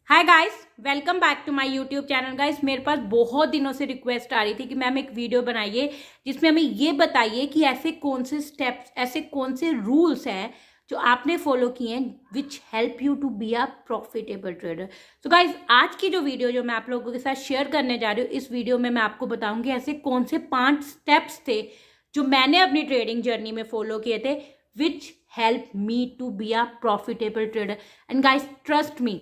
Hi guys, welcome back to my YouTube channel. Guys, मेरे पास बहुत दिनों से रिक्वेस्ट आ रही थी कि मैम एक वीडियो बनाइए जिसमें हमें ये बताइए कि ऐसे कौन से स्टेप्स, ऐसे कौन से रूल्स हैं जो आपने फॉलो किए हैं which help you to be a profitable trader. So guys, आज की जो वीडियो जो मैं आप लोगों के साथ शेयर करने जा रही हूँ, इस वीडियो में मैं आपको बताऊंगी ऐसे कौन से 5 स्टेप्स थे जो मैंने अपनी ट्रेडिंग जर्नी में फॉलो किए थे which help me to be a profitable trader. And guys, trust me,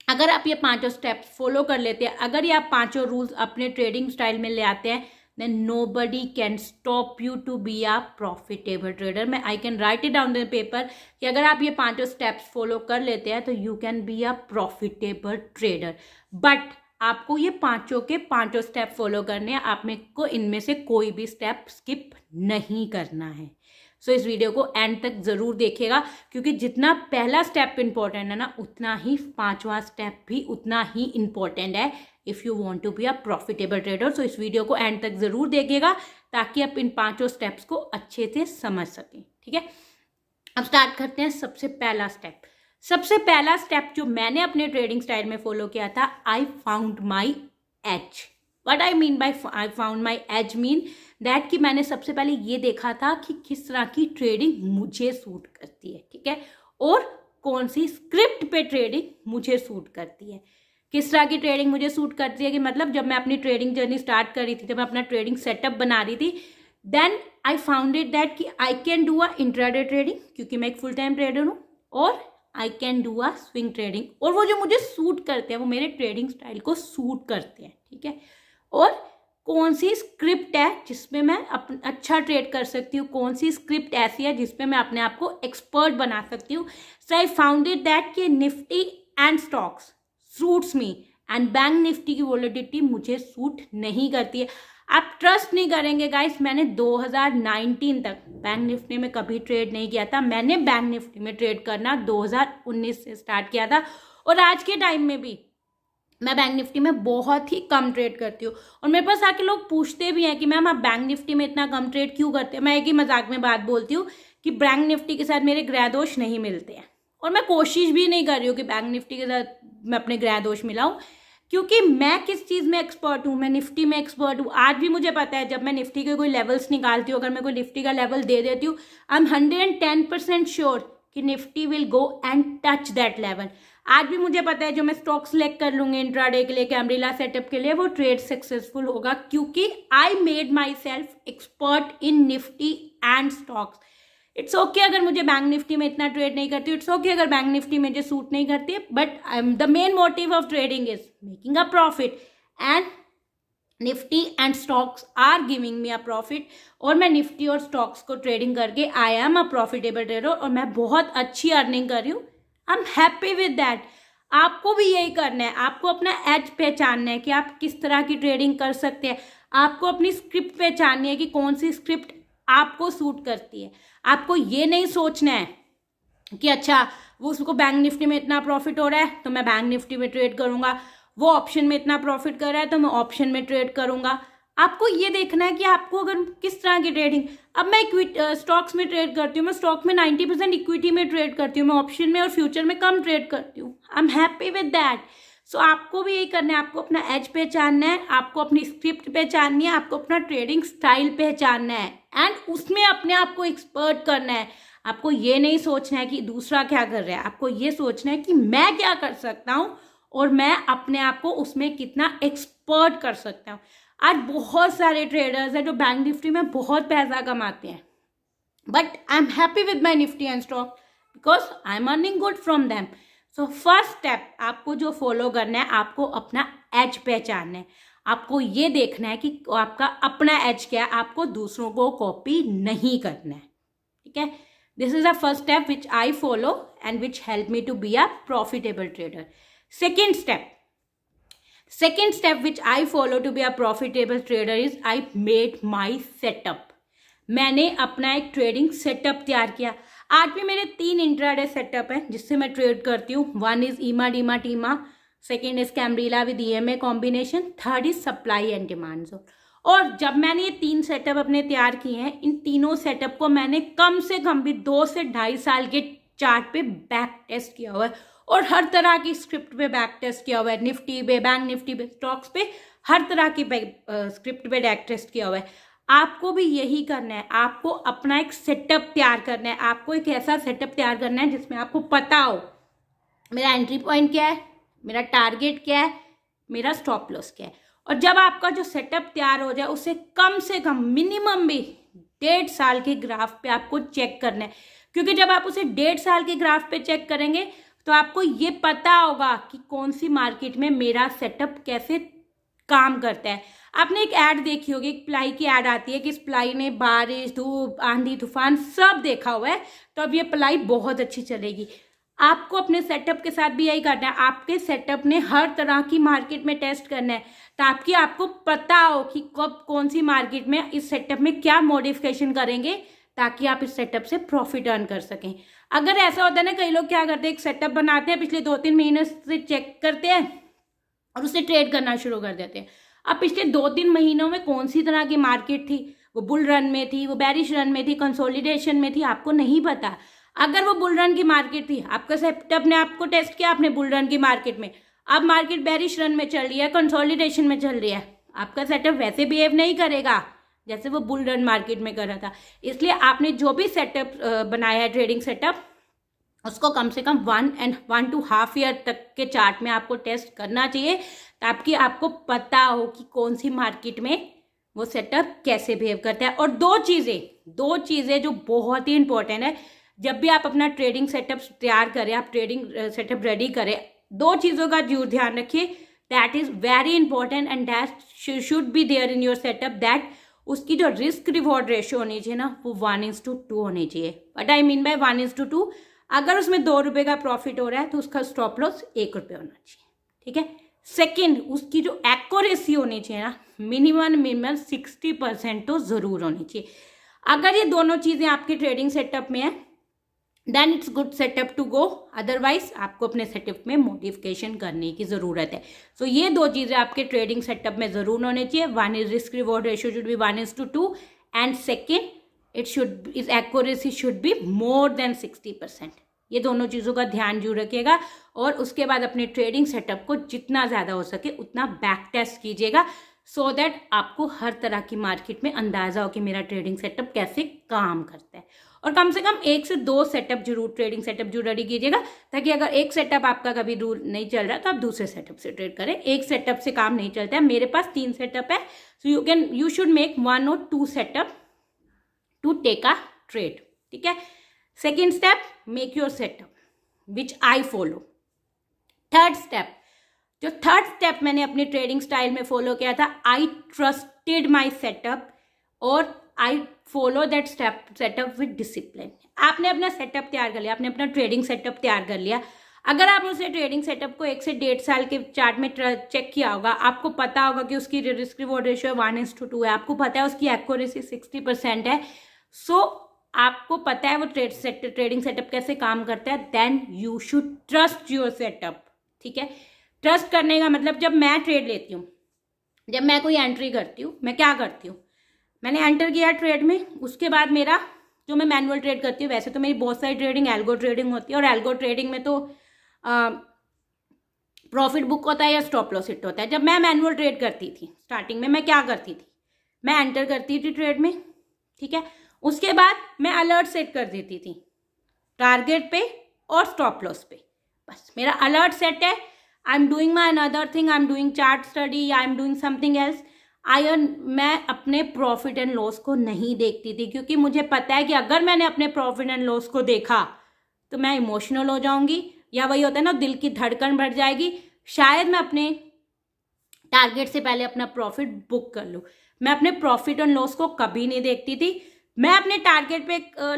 अगर आप ये 5 स्टेप्स फॉलो कर लेते हैं, अगर ये आप 5 रूल्स अपने ट्रेडिंग स्टाइल में ले आते हैं, then nobody can stop you to be a profitable trader. मैं I can write it down the paper कि अगर आप ये 5 स्टेप्स फॉलो कर लेते हैं तो you can be a profitable trader. But आपको ये 5 के 5 स्टेप फॉलो करने हैं, आप मेरे को इनमें से कोई भी स्टेप स्किप नहीं करना है। सो इस वीडियो को एंड तक जरूर देखिएगा, क्योंकि जितना पहला स्टेप इंपॉर्टेंट है ना, उतना ही 5वां स्टेप भी उतना ही इंपॉर्टेंट है if you want to be a profitable trader. So इस वीडियो को एंड तक जरूर देखिएगा ताकि आप इन 5 स्टेप्स को अच्छे से समझ सकें। ठीक है, अब स्टार्ट करते हैं। सबसे पहला स्टेप जो मैंने अपने ट्रेडिंग स्टाइल में फॉलो किया था, I found my age. What I mean by I found my edge mean that कि मैंने सबसे पहले ये देखा था कि किस तरह की ट्रेडिंग मुझे सूट करती है, ठीक है, और कौन सी स्क्रिप्ट पे ट्रेडिंग मुझे सूट करती है। किस तरह की ट्रेडिंग मुझे सूट करती है कि मतलब जब मैं अपनी ट्रेडिंग जर्नी स्टार्ट कर रही थी, जब मैं अपना ट्रेडिंग सेटअप बना रही थी, then I found it that कि I can do a intraday trading, क्योंकि मैं एक फुल टाइम ट्रेडर हूँ, और I can do a swing trading, और वो जो मुझे सूट करते हैं वो मेरे ट्रेडिंग स्टाइल को सूट करते हैं। ठीक है, और कौन सी स्क्रिप्ट है जिसमें मैं अच्छा ट्रेड कर सकती हूँ, कौन सी स्क्रिप्ट ऐसी है जिसमें मैं अपने आप को एक्सपर्ट बना सकती हूँ। सो आई फाउंड इट दैट कि Nifty and stocks suits me and bank Nifty की वोलेटिलिटी मुझे सूट नहीं करती है। आप ट्रस्ट नहीं करेंगे गाइस, मैंने 2019 तक बैंक निफ्टी में कभी ट्रेड नहीं किया था। मैंने बैंक निफ्टी में ट्रेड करना 2019 से स्टार्ट किया था, और आज के टाइम में भी मैं बैंक निफ्टी में बहुत ही कम ट्रेड करती हूँ। और मेरे पास आके लोग पूछते भी हैं कि मैम आप बैंक निफ्टी में इतना कम ट्रेड क्यों करते हैं। मैं एक ही मजाक में बात बोलती हूँ कि बैंक निफ्टी के साथ मेरे ग्रह दोष नहीं मिलते हैं, और मैं कोशिश भी नहीं कर रही हूँ कि बैंक निफ्टी के साथ मैं अपने ग्रह दोष मिलाऊँ, क्योंकि मैं किस चीज़ में एक्सपर्ट हूँ, मैं निफ्टी में एक्सपर्ट हूँ। आज भी मुझे पता है जब मैं निफ्टी के कोई लेवल्स निकालती हूँ, अगर मैं कोई निफ्टी का लेवल दे देती हूँ, आई एम 110% श्योर कि Nifty will go and touch that level. आज भी मुझे पता है जो मैं स्टॉक सेलेक्ट कर लूंगी इंट्राडे के लिए, कैमरिला सेटअप के लिए, वो ट्रेड सक्सेसफुल होगा, क्योंकि I made myself expert in Nifty and stocks. It's okay अगर मुझे बैंक निफ्टी में इतना ट्रेड नहीं करती, इट्स ओके अगर बैंक निफ्टी मुझे सूट नहीं करती है, but the main motive of trading is making a profit, and Nifty and stocks are giving me a profit. और मैं निफ्टी और स्टॉक्स को ट्रेडिंग करके I am a profitable trader, और मैं बहुत अच्छी अर्निंग कर रही हूँ। I am happy with that. आपको भी यही करना है, आपको अपना एज पहचानना है कि आप किस तरह की ट्रेडिंग कर सकते हैं। आपको अपनी स्क्रिप्ट पहचाननी है कि कौन सी स्क्रिप्ट आपको सूट करती है। आपको ये नहीं सोचना है कि अच्छा वो उसको बैंक निफ्टी में इतना प्रॉफिट हो रहा है तो मैं बैंक निफ्टी में ट्रेड करूंगा, वो ऑप्शन में इतना प्रॉफिट कर रहा है तो मैं ऑप्शन में ट्रेड करूंगा। आपको ये देखना है कि आपको अगर किस तरह की ट्रेडिंग, अब मैं स्टॉक्स में ट्रेड करती हूँ, मैं स्टॉक में 90% इक्विटी में ट्रेड करती हूँ, मैं ऑप्शन में और फ्यूचर में कम ट्रेड करती हूँ। I am happy with that. So आपको भी यही करना है, आपको अपना एज पहचानना है, आपको अपनी स्क्रिप्ट पहचाननी है, आपको अपना ट्रेडिंग स्टाइल पहचानना है, एंड उसमें अपने आप को एक्सपर्ट करना है। आपको ये नहीं सोचना है कि दूसरा क्या कर रहा है, आपको ये सोचना है कि मैं क्या कर सकता हूँ और मैं अपने आप को उसमें कितना एक्सपर्ट कर सकता हूँ। आज बहुत सारे ट्रेडर्स हैं जो बैंक निफ्टी में बहुत पैसा कमाते हैं, but I am happy with my Nifty and stock because I am earning good from them. So first step आपको जो फॉलो करना है, आपको अपना एज पहचानना है। आपको ये देखना है कि आपका अपना एज क्या है, आपको दूसरों को कॉपी नहीं करना है। ठीक है, this is the first step which I follow and which help me to be a profitable trader. Second step which I follow to be a profitable trader is I made my setup. मैंने अपना एक trading setup तैयार किया। आज भी मेरे 3 intraday setup हैं जिससे मैं ट्रेड करती हूँ। 1 इज ईमा डीमा टीमा, 2nd is camarilla with EMA combination, 3rd is supply and demand zone. और जब मैंने ये 3 सेटअप अपने तैयार किए हैं, इन तीनों सेटअप को मैंने कम से कम भी 2 से 2.5 साल के चार्ट पे बैक टेस्ट किया हुआ है, और हर तरह की स्क्रिप्ट पे बैक टेस्ट किया हुआ है, निफ्टी पे, बैंक निफ्टी पे, स्टॉक्स पे, हर तरह की स्क्रिप्ट पे बैक टेस्ट किया हुआ है। आपको भी यही करना है, आपको अपना एक सेटअप तैयार करना है, आपको एक ऐसा सेटअप तैयार करना है जिसमें आपको पता हो मेरा एंट्री पॉइंट क्या है, मेरा टारगेट क्या है, मेरा स्टॉप लॉस क्या है। और जब आपका जो सेटअप तैयार हो जाए उसे कम से कम मिनिमम भी 1.5 साल के ग्राफ पे आपको चेक करना है, क्योंकि जब आप उसे 1.5 साल के ग्राफ पे चेक करेंगे तो आपको ये पता होगा कि कौन सी मार्केट में मेरा सेटअप कैसे काम करता है। आपने एक ऐड देखी होगी, एक प्लाई की ऐड आती है कि इस प्लाई ने बारिश, धूप, आंधी, तूफान सब देखा हुआ है, तो अब ये प्लाई बहुत अच्छी चलेगी। आपको अपने सेटअप के साथ भी यही करना है, आपके सेटअप ने हर तरह की मार्केट में टेस्ट करना है ताकि आपको पता हो कि कब कौन सी मार्केट में इस सेटअप में क्या मॉडिफिकेशन करेंगे ताकि आप इस सेटअप से प्रॉफिट अर्न कर सकें। अगर ऐसा होता है ना, कई लोग क्या करते हैं, एक सेटअप बनाते हैं, पिछले 2-3 महीने से चेक करते हैं और उससे ट्रेड करना शुरू कर देते हैं। अब पिछले 2-3 महीनों में कौन सी तरह की मार्केट थी, वो बुल रन में थी, वो बेरिश रन में थी, कंसोलिडेशन में थी, आपको नहीं पता। अगर वो बुल रन की मार्केट थी, आपका सेटअप ने आपको टेस्ट किया, आपने बुल रन की मार्केट में, अब मार्केट बेरिश रन में चल रही है, कंसोलिडेशन में चल रही है, आपका सेटअप वैसे बिहेव नहीं करेगा जैसे वो बुल रन मार्केट में कर रहा था। इसलिए आपने जो भी सेटअप बनाया है, ट्रेडिंग सेटअप, उसको कम से कम 1 to half ईयर तक के चार्ट में आपको टेस्ट करना चाहिए ताकि आपको पता हो कि कौन सी मार्केट में वो सेटअप कैसे बिहेव करता है। और दो चीज़ें जो बहुत ही इंपॉर्टेंट है, जब भी आप अपना ट्रेडिंग सेटअप तैयार करें, आप ट्रेडिंग सेटअप रेडी करें, 2 चीज़ों का जरूर ध्यान रखिए, that is very important and that should be there in your setup, that उसकी जो रिस्क रिवॉर्ड रेशियो होनी चाहिए ना, वो 1:2 होनी चाहिए। व्हाट आई मीन बाय 1:2, अगर उसमें 2 रुपये का प्रॉफिट हो रहा है तो उसका स्टॉप लॉस 1 रुपये होना चाहिए, ठीक है। सेकेंड, उसकी जो एक्यूरेसी होनी चाहिए ना, मिनिमम 60% तो ज़रूर होनी चाहिए। अगर ये दोनों चीज़ें आपके ट्रेडिंग सेटअप में है, then it's good setup to go, otherwise आपको अपने सेटअप में मॉडिफिकेशन करने की ज़रूरत है। सो ये 2 चीज़ें आपके ट्रेडिंग सेटअप में ज़रूर होनी चाहिए। 1 is risk reward ratio should be 1:2 and second it's accuracy should be more than 60%। ये दोनों चीज़ों का ध्यान जरूर रखिएगा और उसके बाद अपने ट्रेडिंग सेटअप को जितना ज़्यादा हो सके उतना बैक टेस्ट कीजिएगा, सो दैट आपको हर तरह की मार्केट में अंदाज़ा हो कि मेरा ट्रेडिंग सेटअप कैसे काम करता है। और कम से कम 1 से 2 सेटअप जरूर, ट्रेडिंग सेटअप जरूर रेडी कीजिएगा, ताकि अगर एक सेटअप आपका कभी रूल नहीं चल रहा तो आप दूसरे सेटअप से ट्रेड करें। एक सेटअप से काम नहीं चलता है। मेरे पास 3 सेटअप है, so you should make 1 or 2 setup to take a trade, ठीक है। Second step, make your setup which I follow. Third step मैंने अपनी ट्रेडिंग स्टाइल में फॉलो किया था, आई ट्रस्टेड माई सेटअप और I follow that setup with discipline. आपने अपना सेटअप तैयार कर लिया, आपने अपना ट्रेडिंग सेटअप तैयार कर लिया। अगर आपने उसे ट्रेडिंग सेटअप को 1 से 1.5 साल के चार्ट में चेक किया होगा, आपको पता होगा कि उसकी रिस्क रिवॉर्ड रेशियो 1:2 है, आपको पता है उसकी एक्यूरेसी 60% है, सो आपको पता है वो ट्रेडिंग सेटअप कैसे काम करता है, then you should trust your setup, ठीक है। ट्रस्ट करने का मतलब, जब मैं ट्रेड लेती हूँ, जब मैं कोई एंट्री करती हूँ, मैं क्या करती हूँ, मैंने एंटर किया ट्रेड में, उसके बाद मेरा जो मैं मैनुअल ट्रेड करती हूँ, वैसे तो मेरी बहुत सारी ट्रेडिंग एल्गो ट्रेडिंग होती है और एल्गो ट्रेडिंग में तो प्रॉफिट बुक होता है या स्टॉप लॉस हिट होता है। जब मैं मैनुअल ट्रेड करती थी स्टार्टिंग में, मैं क्या करती थी, मैं एंटर करती थी ट्रेड में, ठीक है, उसके बाद मैं अलर्ट सेट कर देती थी टारगेट पे और स्टॉप लॉस पे। बस मेरा अलर्ट सेट है, I am doing my another thing, I am doing chart study, I am doing something else. मैं अपने प्रॉफिट एंड लॉस को नहीं देखती थी, क्योंकि मुझे पता है कि अगर मैंने अपने प्रॉफिट एंड लॉस को देखा तो मैं इमोशनल हो जाऊंगी, या वही होता है ना, दिल की धड़कन बढ़ जाएगी, शायद मैं अपने टारगेट से पहले अपना प्रॉफिट बुक कर लूँ। मैं अपने प्रॉफिट एंड लॉस को कभी नहीं देखती थी। मैं अपने टारगेट पे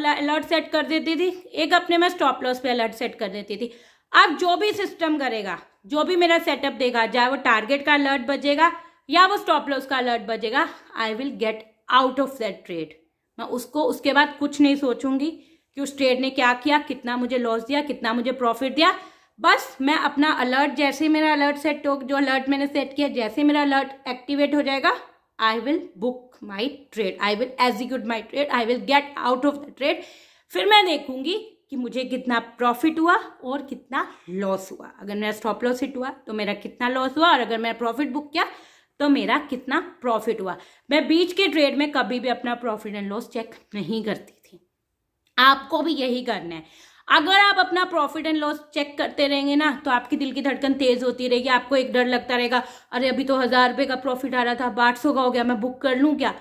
अलर्ट सेट कर देती थी, एक अपने मैं स्टॉप लॉस पे अलर्ट सेट कर देती थी। अब जो भी सिस्टम करेगा, जो भी मेरा सेटअप देगा, चाहे वो टारगेट का अलर्ट बजेगा या वो स्टॉप लॉस का अलर्ट बजेगा, I will get out of that trade. मैं उसको उसके बाद कुछ नहीं सोचूंगी कि उस ट्रेड ने क्या किया, कितना मुझे लॉस दिया, कितना मुझे प्रॉफिट दिया। बस मैं अपना अलर्ट, जैसे मेरा अलर्ट सेट हो, जो अलर्ट मैंने सेट किया, जैसे मेरा अलर्ट एक्टिवेट हो जाएगा, I will book my trade, I will execute my trade, I will get out of the trade. फिर मैं देखूंगी कि मुझे कितना प्रॉफिट हुआ और कितना लॉस हुआ। अगर मेरा स्टॉप लॉस हिट हुआ तो मेरा कितना लॉस हुआ, और अगर मैं प्रॉफिट बुक किया तो मेरा कितना प्रॉफिट हुआ। मैं बीच के ट्रेड में कभी भी अपना प्रॉफिट एंड लॉस चेक नहीं करती थी। आपको भी यही करना है। अगर आप अपना प्रॉफिट एंड लॉस चेक करते रहेंगे ना तो आपकी दिल की धड़कन तेज होती रहेगी। आपको एक डर लगता रहेगा, अरे अभी तो 1000 रुपये का प्रॉफिट आ रहा था, 800 का हो गया, मैं बुक कर लूँ क्या?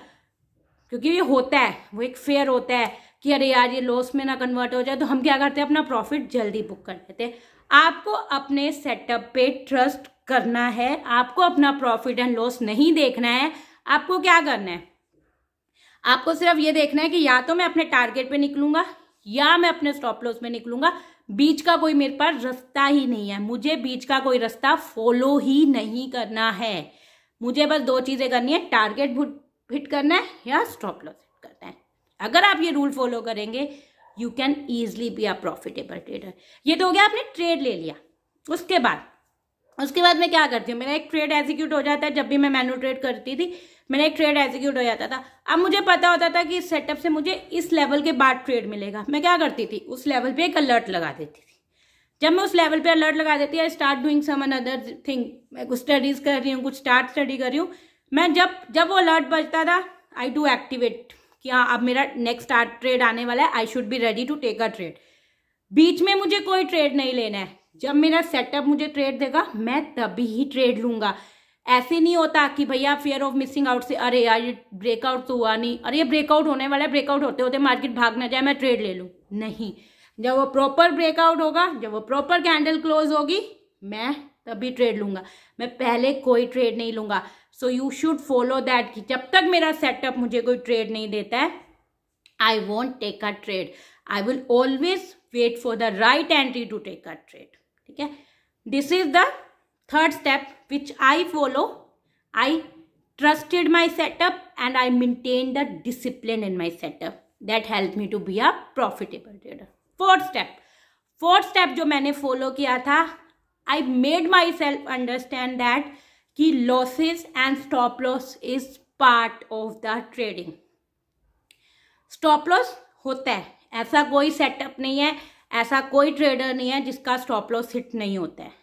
क्योंकि ये होता है, वो एक फेयर होता है कि अरे यार ये लॉस में ना कन्वर्ट हो जाए। तो हम क्या करते हैं, अपना प्रॉफिट जल्दी बुक कर लेते हैं। आपको अपने सेटअप पे ट्रस्ट करना है। आपको अपना प्रॉफिट एंड लॉस नहीं देखना है। आपको क्या करना है, आपको सिर्फ ये देखना है कि या तो मैं अपने टारगेट पे निकलूंगा या मैं अपने स्टॉप लॉस में निकलूंगा। बीच का कोई मेरे पास रास्ता ही नहीं है। मुझे बीच का कोई रास्ता फॉलो ही नहीं करना है। मुझे बस 2 चीजें करनी है, टारगेट हिट करना है या स्टॉप लॉस हिट करना है। अगर आप ये रूल फॉलो करेंगे you can easily B a profitable trader. ये तो हो गया, आपने ट्रेड ले लिया। उसके बाद मैं क्या करती हूँ, मेरा एक ट्रेड एग्जीक्यूट हो जाता है। जब भी मैं मैन्युअल ट्रेड करती थी मेरा एक ट्रेड एग्जीक्यूट हो जाता था। अब मुझे पता होता था कि इस सेटअप से मुझे इस लेवल के बाद ट्रेड मिलेगा। मैं क्या करती थी, उस लेवल पे एक अलर्ट लगा देती थी। जब मैं उस लेवल पे अलर्ट लगा देती I start doing some another thing. मैं कुछ स्टडीज कर रही हूँ, कुछ स्टडी कर रही हूँ। मैं जब वो अलर्ट बजता था आई डू एक्टिवेट कि हाँ अब मेरा नेक्स्ट ट्रेड आने वाला है, I should be ready to take a trade. बीच में मुझे कोई ट्रेड नहीं लेना है। जब मेरा सेटअप मुझे ट्रेड देगा मैं तभी ही ट्रेड लूंगा। ऐसे नहीं होता कि भैया फियर ऑफ मिसिंग आउट से अरे यार ये ब्रेकआउट तो हुआ नहीं, अरे ये ब्रेकआउट होने वाला है, ब्रेकआउट होते होते मार्केट भाग ना जाए मैं ट्रेड ले लूं। नहीं, जब वो प्रॉपर ब्रेकआउट होगा, जब वो प्रॉपर कैंडल क्लोज होगी मैं तभी ट्रेड लूंगा। मैं पहले कोई ट्रेड नहीं लूंगा। सो यू शुड फॉलो दैट कि जब तक मेरा सेटअप मुझे कोई ट्रेड नहीं देता है I won't take a trade. I will always wait for the right entry to take a trade. ठीक है, this is the third step which I follow. I trusted my setup and I maintained the discipline in my setup that helped me to be a profitable trader. Fourth step जो मैंने follow किया था, I made myself understand that कि losses and stop loss is part of the trading. Stop loss होता है, ऐसा कोई setup नहीं है, ऐसा कोई trader नहीं है जिसका stop loss hit नहीं होता है।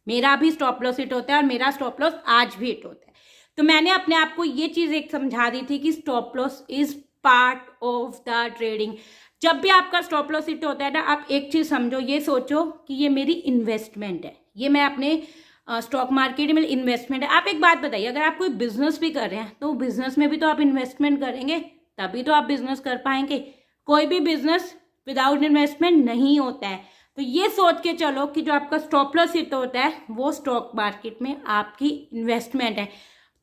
मेरा भी स्टॉप लॉस हिट होता है और मेरा स्टॉप लॉस आज भी हिट होता है। तो मैंने अपने आप को ये चीज एक समझा दी थी कि stop loss is part of the trading. जब भी आपका स्टॉप लॉस हिट होता है ना, आप एक चीज समझो, ये सोचो कि ये मेरी इन्वेस्टमेंट है, ये मैं अपने स्टॉक मार्केट में इन्वेस्टमेंट है। आप एक बात बताइए, अगर आप कोई बिजनेस भी कर रहे हैं तो बिजनेस में भी तो आप इन्वेस्टमेंट करेंगे तभी तो आप बिजनेस कर पाएंगे। कोई भी बिजनेस विदाउट इन्वेस्टमेंट नहीं होता है। तो ये सोच के चलो कि जो आपका स्टॉप लॉस हिट होता है वो स्टॉक मार्केट में आपकी इन्वेस्टमेंट है।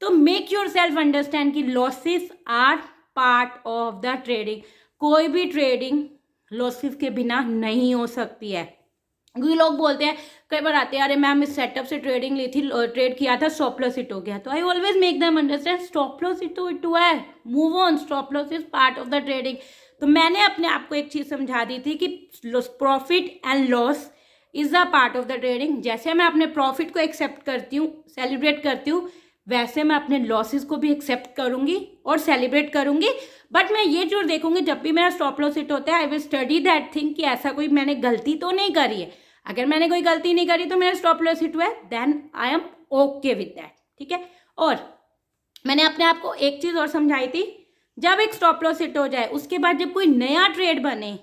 तो मेक योर सेल्फ अंडरस्टैंड कि losses are part of the trading. कोई भी ट्रेडिंग लॉसेस के बिना नहीं हो सकती है। क्योंकि लोग बोलते हैं, कई बार आते हैं, अरे मैम इस सेटअप से ट्रेडिंग ली थी, ट्रेड किया था, स्टॉप लॉस हिट हो गया। तो I always make them understand stop loss hit तो हिट हुआ है, move on, stop loss is part of the trading. तो मैंने अपने आप को एक चीज समझा दी थी कि profit and loss is a part of the trading. जैसे मैं अपने प्रॉफिट को एक्सेप्ट करती हूँ, सेलिब्रेट करती हूँ, वैसे मैं अपने लॉसेस को भी एक्सेप्ट करूंगी और सेलिब्रेट करूंगी। बट मैं ये जरूर देखूंगी जब भी मेरा स्टॉप लॉस हिट होता है I will study that thing कि ऐसा कोई मैंने गलती तो नहीं करी है। अगर मैंने कोई गलती नहीं करी तो मेरा स्टॉप लॉस हिट हुआ है, then I am okay with that. ठीक है, और मैंने अपने आप को एक चीज और समझाई थी, जब एक स्टॉप लॉस हिट हो जाए उसके बाद जब कोई नया ट्रेड बने,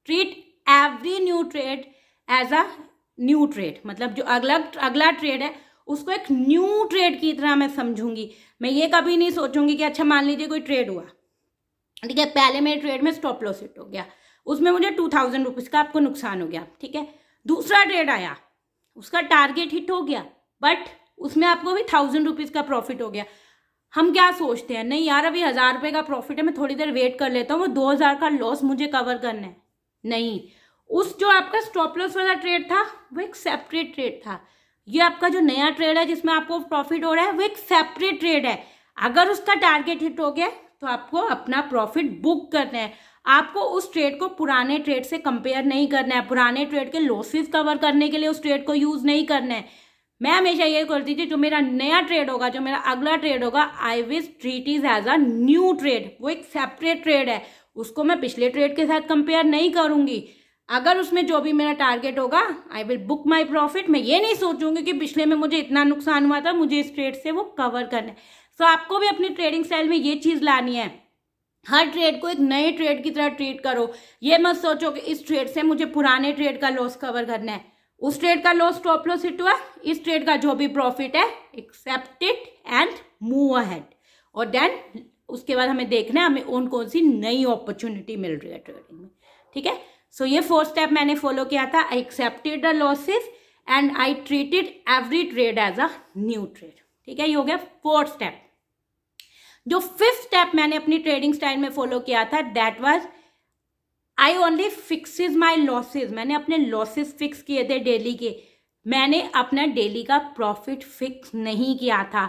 treat every new trade as a new trade. मतलब जो अगला ट्रेड है उसको एक न्यू ट्रेड की तरह मैं समझूंगी। मैं ये कभी नहीं सोचूंगी कि अच्छा मान लीजिए कोई ट्रेड हुआ, ठीक है, पहले मेरे ट्रेड में स्टॉप लॉस हिट हो गया, उसमें मुझे 2000 रुपीज का आपको नुकसान हो गया। ठीक है, दूसरा ट्रेड आया, उसका टारगेट हिट हो गया बट उसमें आपको भी 1000 रुपीज का प्रॉफिट हो गया। हम क्या सोचते हैं, नहीं यार अभी 1000 रुपये का प्रॉफिट है, मैं थोड़ी देर वेट कर लेता हूँ, वो 2000 का लॉस मुझे कवर करना है। नहीं, उस जो आपका स्टॉप लॉस वाला ट्रेड था वो एक सेपरेट ट्रेड था। ये आपका जो नया ट्रेड है जिसमें आपको प्रॉफिट हो रहा है वो एक सेपरेट ट्रेड है। अगर उसका टारगेट हिट हो गया तो आपको अपना प्रॉफिट बुक करना है। आपको उस ट्रेड को पुराने ट्रेड से कंपेयर नहीं करना है, पुराने ट्रेड के लॉसेस कवर करने के लिए उस ट्रेड को यूज नहीं करना है। मैं हमेशा ये करती थी, जो मेरा नया ट्रेड होगा, जो मेरा अगला ट्रेड होगा, I will treat is as a new trade. वो एक सेपरेट ट्रेड है, उसको मैं पिछले ट्रेड के साथ कंपेयर नहीं करूंगी। अगर उसमें जो भी मेरा टारगेट होगा I will book my profit. मैं ये नहीं सोचूंगी कि पिछले में मुझे इतना नुकसान हुआ था, मुझे इस ट्रेड से वो कवर करना है। सो आपको भी अपनी ट्रेडिंग स्टाइल में ये चीज लानी है, हर ट्रेड को एक नए ट्रेड की तरह ट्रीट करो। ये मत सोचो कि इस ट्रेड से मुझे पुराने ट्रेड का लॉस कवर करना है, उस ट्रेड का लॉस स्टॉप लॉस हिट हुआ, इस ट्रेड का जो भी प्रॉफिट है accept it and move ahead. और देन उसके बाद हमें देखना है हमें कौन सी नई अपॉर्चुनिटी मिल रही है ट्रेडिंग में, ठीक है। सो ये 4 स्टेप मैंने फॉलो किया था। I accepted the losses and I treated every trade as a new trade, ठीक है। ये हो गया 4th स्टेप। जो 5th स्टेप मैंने अपनी ट्रेडिंग स्टाइल में फॉलो किया था that was I only fixes my losses. मैंने अपने लॉसेस फिक्स किए थे डेली के, मैंने अपना डेली का प्रॉफिट फिक्स नहीं किया था।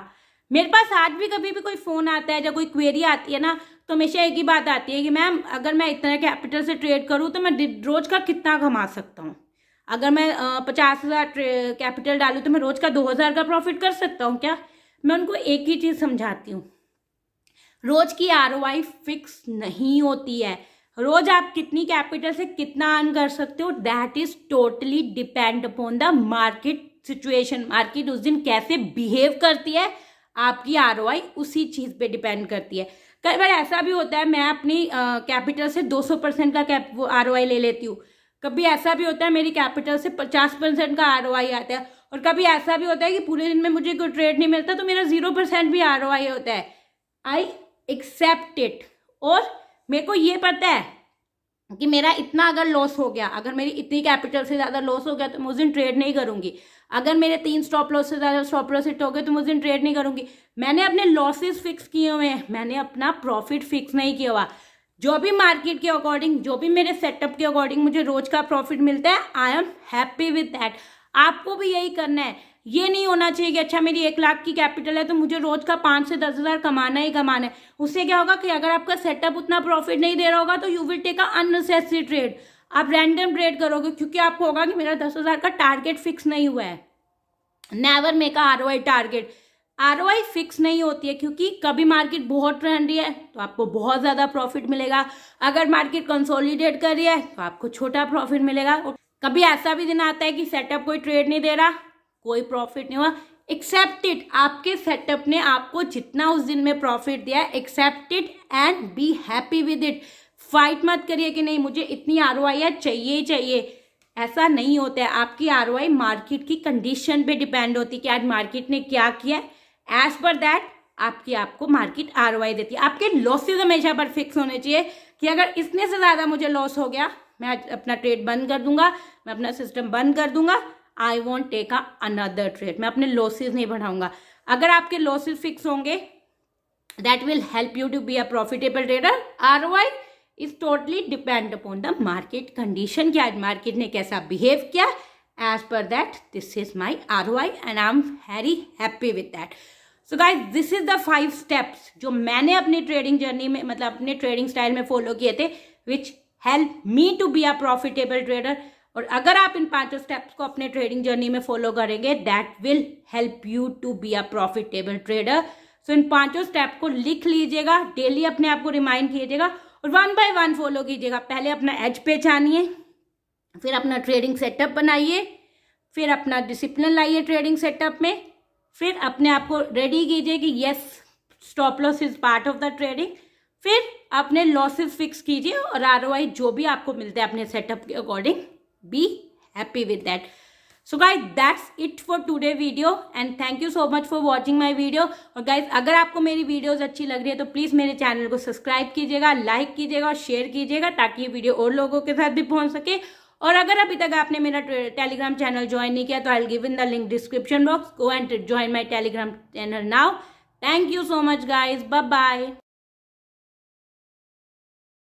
मेरे पास आज भी कभी भी कोई फोन आता है या कोई क्वेरी आती है ना, तो हमेशा एक ही बात आती है कि मैम अगर मैं इतना कैपिटल से ट्रेड करूँ तो मैं रोज का कितना कमा सकता हूँ। अगर मैं 50,000 कैपिटल डालूँ तो मैं रोज का 2,000 का प्रॉफिट कर सकता हूँ क्या। मैं उनको एक ही चीज समझाती हूँ, रोज की ROI फिक्स नहीं होती है। रोज आप कितनी कैपिटल से कितना अर्न कर सकते हो that is totally depend upon the market situation. Market उस दिन कैसे बिहेव करती है, आपकी ROI उसी चीज पे डिपेंड करती है। कई बार ऐसा भी होता है मैं अपनी कैपिटल से 200% का ROI ले लेती हूँ, कभी ऐसा भी होता है मेरी कैपिटल से 50% का ROI आता है, और कभी ऐसा भी होता है कि पूरे दिन में मुझे कोई ट्रेड नहीं मिलता तो मेरा 0% भी ROI होता है। I accept it. और मेरे को ये पता है कि मेरा इतना अगर लॉस हो गया, अगर मेरी इतनी कैपिटल से ज्यादा लॉस हो गया तो मैं उस दिन ट्रेड नहीं करूंगी। अगर मेरे 3 स्टॉप लॉस से ज्यादा स्टॉप लॉस हिट हो गए तो मैं उस दिन ट्रेड नहीं करूंगी। मैंने अपने लॉसेस फिक्स किए हुए हैं, मैंने अपना प्रॉफिट फिक्स नहीं किया हुआ। जो भी मार्केट के अकॉर्डिंग, जो भी मेरे सेटअप के अकॉर्डिंग मुझे रोज का प्रॉफिट मिलता है, आई एम हैप्पी विद दैट। आपको भी यही करना है। ये नहीं होना चाहिए कि अच्छा मेरी 1 लाख की कैपिटल है तो मुझे रोज का 5 से 10,000 कमाना ही कमाना है। उससे क्या होगा कि अगर आपका सेटअप उतना प्रॉफिट नहीं दे रहा होगा तो you will take a unnecessary trade. आप रैंडम ट्रेड करोगे क्योंकि आपको होगा कि मेरा 10,000 का टारगेट फिक्स नहीं हुआ है। Never make a ROI target. ROI fix नहीं होती है क्योंकि कभी मार्केट बहुत ट्रेंडी है तो आपको बहुत ज्यादा प्रॉफिट मिलेगा, अगर मार्केट कंसोलिडेट कर रही है तो आपको छोटा प्रॉफिट मिलेगा। और कभी ऐसा भी दिन आता है कि सेटअप कोई ट्रेड नहीं दे रहा, कोई प्रॉफिट नहीं हुआ, एक्सेप्ट इट। आपके सेटअप ने आपको जितना उस दिन में प्रॉफिट दिया है, accept it and be happy with it. Fight मत करिए कि नहीं मुझे इतनी ROI है, चाहिए ही चाहिए। ऐसा नहीं होता है। आपकी ROI मार्केट की कंडीशन पे डिपेंड होती है कि आज मार्केट ने क्या किया है, एज पर दैट आपको मार्केट ROI देती है। आपके लॉसेज हमेशा पर फिक्स होने चाहिए कि अगर इसने से ज्यादा मुझे लॉस हो गया मैं आज अपना ट्रेड बंद कर दूंगा, मैं अपना सिस्टम बंद कर दूंगा, I won't take another trade. मैं अपने लॉसेज नहीं बढ़ाऊंगा। अगर आपके लॉसेज फिक्स होंगे that will help you to be a profitable trader. ROI is totally depend upon the market condition कि आज मार्केट ने कैसा बिहेव किया, as per that this is my ROI and I am very happy with that. So guys this is the 5 steps जो मैंने अपनी trading journey में, मतलब अपने ट्रेडिंग स्टाइल में फॉलो किए थे, which help me to be a profitable trader. और अगर आप इन 5 स्टेप्स को अपने ट्रेडिंग जर्नी में फॉलो करेंगे that will help you to be a profitable trader. So इन 5 स्टेप को लिख लीजिएगा, डेली अपने आप को रिमाइंड कीजिएगा और 1 बाय 1 फॉलो कीजिएगा। पहले अपना एज पहचानिए, फिर अपना ट्रेडिंग सेटअप बनाइए, फिर अपना डिसिप्लिन लाइए ट्रेडिंग सेटअप में, फिर अपने आप को रेडी कीजिए कि yes stop loss is part of the trading, फिर अपने लॉसेस फिक्स कीजिए और ROI जो भी आपको मिलता है अपने सेटअप के according, B happy with that. So guys that's it for today video and thank you so much for watching my video. और गाइज अगर आपको मेरी वीडियोज अच्छी लग रही है तो प्लीज मेरे चैनल को सब्सक्राइब कीजिएगा, लाइक कीजिएगा और शेयर कीजिएगा ताकि ये वीडियो और लोगों के साथ भी पहुंच सके। और अगर अभी तक आपने मेरा टेलीग्राम चैनल ज्वाइन नहीं किया तो I will give in the link description box. Go and join my Telegram channel now. Thank you so much guys, bye bye.